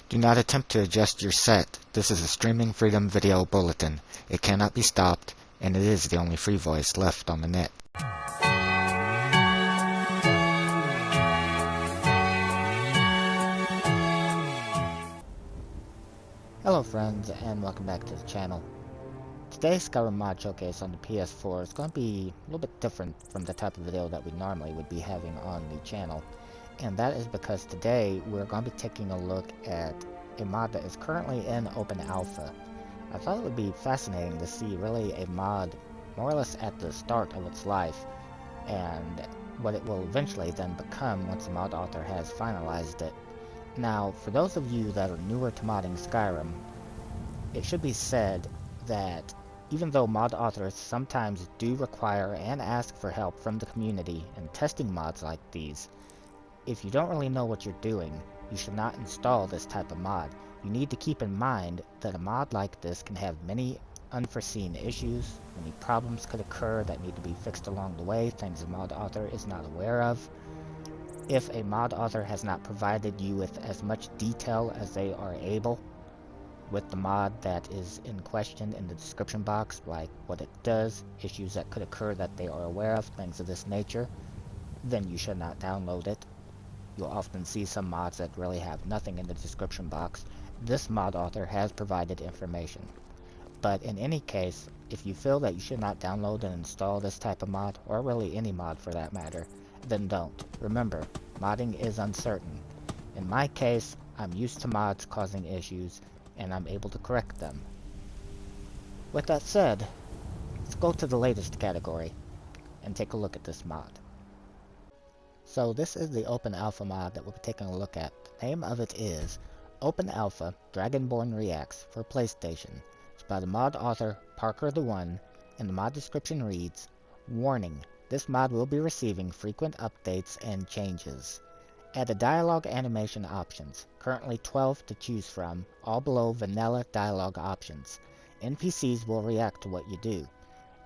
Do not attempt to adjust your set. This is a Streaming Freedom Video Bulletin. It cannot be stopped, and it is the only free voice left on the net. Hello friends, and welcome back to the channel. Today's Skyrim mod showcase on the PS4 is going to be a little bit different from the type of video that we normally would be having on the channel. And that is because today we're going to be taking a look at a mod that is currently in open alpha. I thought it would be fascinating to see really a mod more or less at the start of its life, and what it will eventually then become once the mod author has finalized it. Now, for those of you that are newer to modding Skyrim, it should be said that even though mod authors sometimes do require and ask for help from the community in testing mods like these, if you don't really know what you're doing, you should not install this type of mod. You need to keep in mind that a mod like this can have many unforeseen issues, many problems could occur that need to be fixed along the way, things the mod author is not aware of. If a mod author has not provided you with as much detail as they are able with the mod that is in question in the description box, like what it does, issues that could occur that they are aware of, things of this nature, then you should not download it. You'll often see some mods that really have nothing in the description box. This mod author has provided information. But in any case, if you feel that you should not download and install this type of mod, or really any mod for that matter, then don't. Remember, modding is uncertain. In my case, I'm used to mods causing issues, and I'm able to correct them. With that said, let's go to the latest category and take a look at this mod. So this is the Open Alpha mod that we'll be taking a look at. The name of it is Open Alpha Dragonborn Reacts for PlayStation. It's by the mod author Parkertheone, and the mod description reads, "Warning, this mod will be receiving frequent updates and changes. Add dialogue animation options, currently 12 to choose from, all below vanilla dialogue options. NPCs will react to what you do.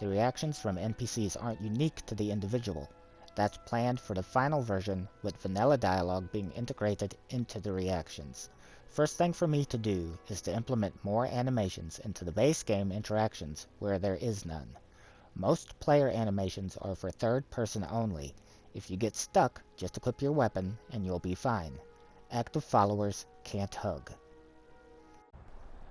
The reactions from NPCs aren't unique to the individual. That's planned for the final version, with vanilla dialogue being integrated into the reactions. First thing for me to do is to implement more animations into the base game interactions where there is none. Most player animations are for third person only. If you get stuck, just equip your weapon and you'll be fine. Active followers can't hug."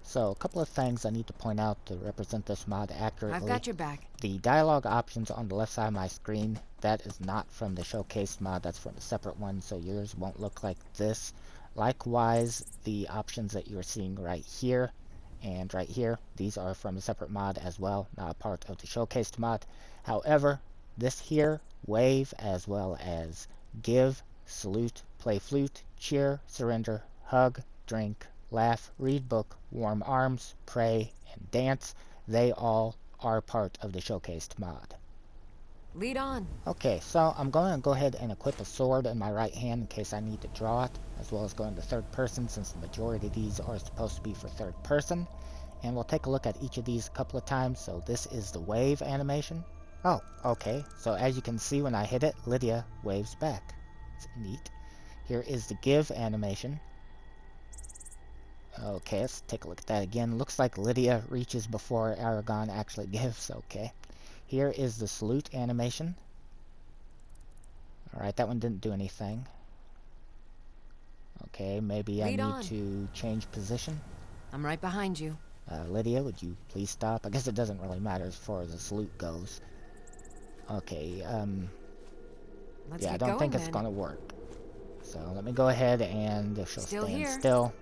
So, a couple of things I need to point out to represent this mod accurately. I've got your back. The dialogue options on the left side of my screen, that is not from the showcase mod, that's from a separate one, so yours won't look like this. Likewise, the options that you're seeing right here and right here, these are from a separate mod as well, not a part of the showcased mod. However, this here, wave, as well as give, salute, play flute, cheer, surrender, hug, drink, laugh, read book, warm arms, pray, and dance, they all are part of the showcased mod. Lead on. Okay, so I'm going to go ahead and equip a sword in my right hand in case I need to draw it, as well as go into third person since the majority of these are supposed to be for third person. And we'll take a look at each of these a couple of times. So this is the wave animation. Oh, okay, so as you can see when I hit it, Lydia waves back. It's neat. Here is the give animation. Okay, let's take a look at that again. Looks like Lydia reaches before Aragon actually gives. Okay. Here is the salute animation. Alright, that one didn't do anything. Okay, maybe I need to change position. I'm right behind you. Lydia, would you please stop? I guess it doesn't really matter as far as the salute goes. Okay, yeah, I don't think it's gonna work. So let me go ahead and she'll stand still.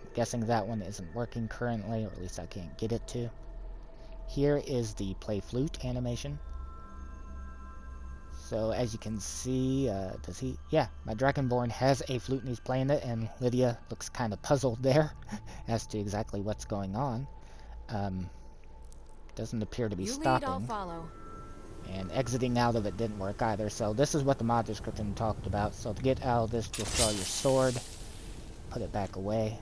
I'm guessing that one isn't working currently, or at least I can't get it to. Here is the play flute animation. So as you can see, does he? Yeah, my Dragonborn has a flute and he's playing it, and Lydia looks kind of puzzled there as to exactly what's going on. Doesn't appear to be stopping. I'll follow. And exiting out of it didn't work either. So this is what the mod description talked about. So to get out of this, just draw your sword, put it back away,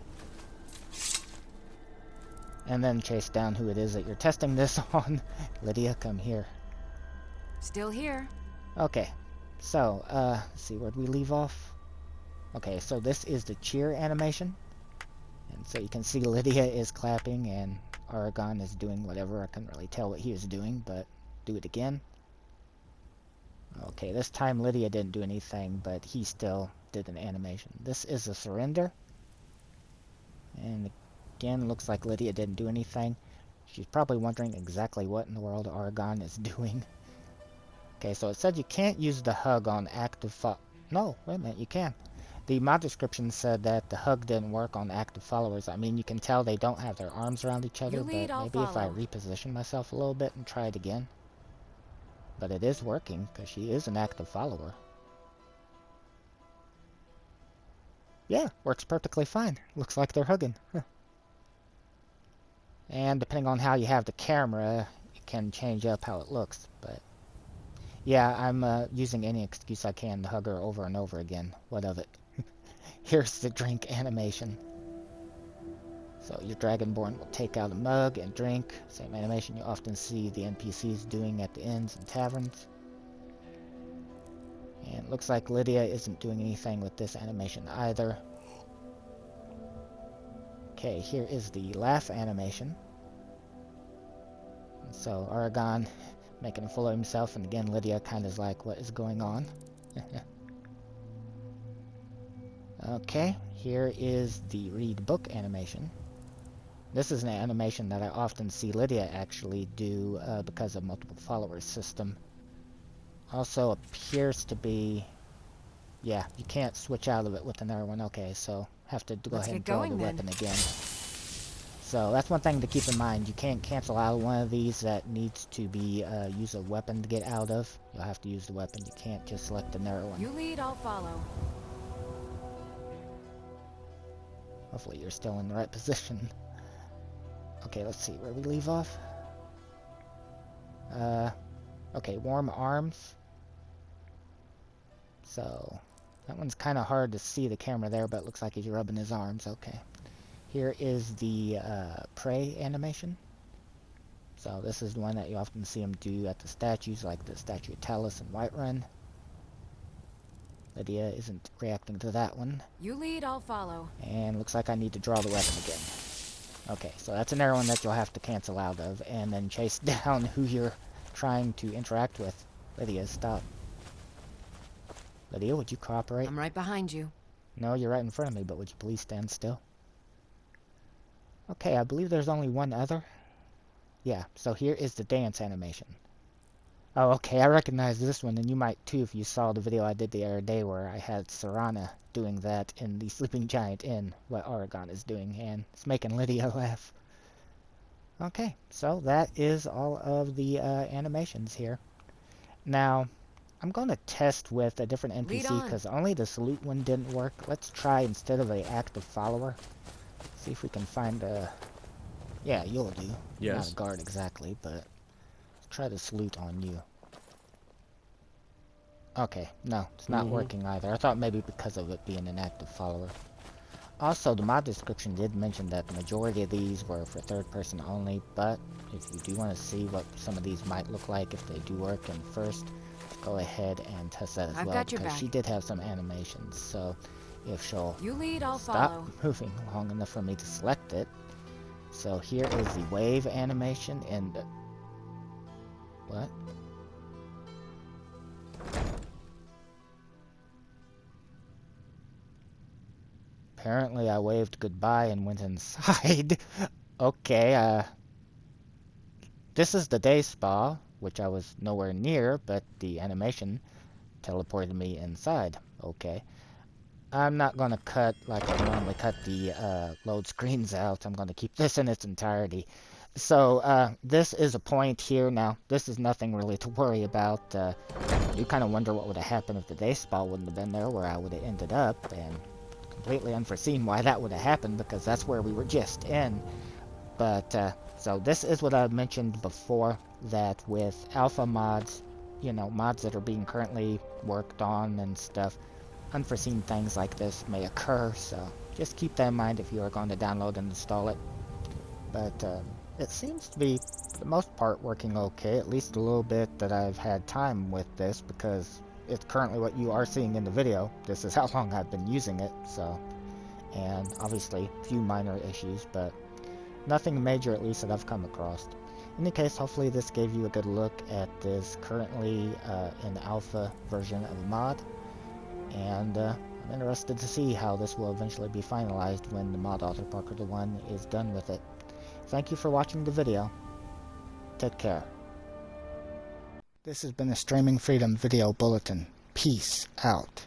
and then chase down who it is that you're testing this on. Lydia, come here. Still here. Okay, so, let's see, where'd we leave off? Okay, so this is the cheer animation. So you can see Lydia is clapping and Aragon is doing whatever. I couldn't really tell what he was doing, but do it again. Okay, this time Lydia didn't do anything, but he still did an animation. This is a surrender. And again, looks like Lydia didn't do anything. She's probably wondering exactly what in the world Aragon is doing. Okay, so it said you can't use the hug on active No, wait a minute, you can. The mod description said that the hug didn't work on active followers. I mean, you can tell they don't have their arms around each other, but maybe if I reposition myself a little bit and try it again. But it is working, because she is an active follower. Yeah, works perfectly fine. Looks like they're hugging. And depending on how you have the camera, it can change up how it looks. But yeah, I'm using any excuse I can to hug her over and over again. What of it? Here's the drink animation. So your Dragonborn will take out a mug and drink. Same animation you often see the NPCs doing at the inns and taverns. And it looks like Lydia isn't doing anything with this animation either. Okay, here is the laugh animation. And so Aragon making a fool of himself, and again Lydia kind of is like, what is going on? Okay, here is the read book animation. This is an animation that I often see Lydia actually do because of multiple followers system. Also appears to be, yeah, you can't switch out of it with another one. Okay, so have to go ahead and draw the weapon again. So that's one thing to keep in mind. You can't cancel out one of these that needs to be use a weapon to get out of. You'll have to use the weapon. You can't just select the narrow one. You lead, I'll follow. Hopefully you're still in the right position. Okay, let's see where we leave off. Okay, warm arms. So that one's kind of hard to see the camera there, but it looks like he's rubbing his arms. Okay. Here is the pray animation. So this is the one that you often see him do at the statues, like the statue of Talus and Whiterun. Lydia isn't reacting to that one. You lead, I'll follow. And looks like I need to draw the weapon again. Okay, so that's another one that you'll have to cancel out of, and then chase down who you're trying to interact with. Lydia, stop. Lydia, would you cooperate? I'm right behind you. No, you're right in front of me, but would you please stand still? Okay, I believe there's only one other. Yeah, so here is the dance animation. Oh, okay, I recognize this one, and you might too if you saw the video I did the other day where I had Serana doing that in the Sleeping Giant Inn, what Aragon is doing, and it's making Lydia laugh. Okay, so that is all of the animations here. Now, I'm going to test with a different NPC because only the salute one didn't work. Let's try instead of an active follower. See if we can find a... Yeah, you'll do. Yes. Not a guard exactly, but let's try the salute on you. Okay, no, it's not working either. I thought maybe because of it being an active follower. Also, the mod description did mention that the majority of these were for third person only, but if you do want to see what some of these might look like if they do work in first, go ahead and test that as well, because she did have some animations, so if she'll stop moving long enough for me to select it. So here is the wave animation, and what? Apparently I waved goodbye and went inside. Okay, this is the day spa, which I was nowhere near, but the animation teleported me inside. Okay. I'm not going to cut like I normally cut the load screens out. I'm going to keep this in its entirety. So this is a point here. Now, this is nothing really to worry about. You kind of wonder what would have happened if the day spa wouldn't have been there, where I would have ended up, and completely unforeseen why that would have happened, because that's where we were just in. But so this is what I mentioned before, that with alpha mods, you know, mods that are being currently worked on and stuff, unforeseen things like this may occur, so just keep that in mind if you are going to download and install it. But it seems to be, for the most part, working okay, at least a little bit that I've had time with this, because it's currently what you are seeing in the video. This is how long I've been using it, so and obviously a few minor issues, but nothing major at least that I've come across. In any case, hopefully this gave you a good look at this currently in the alpha version of the mod, and I'm interested to see how this will eventually be finalized when the mod author Parkertheone is done with it. Thank you for watching the video. Take care. This has been a Streaming Freedom Video Bulletin. Peace out.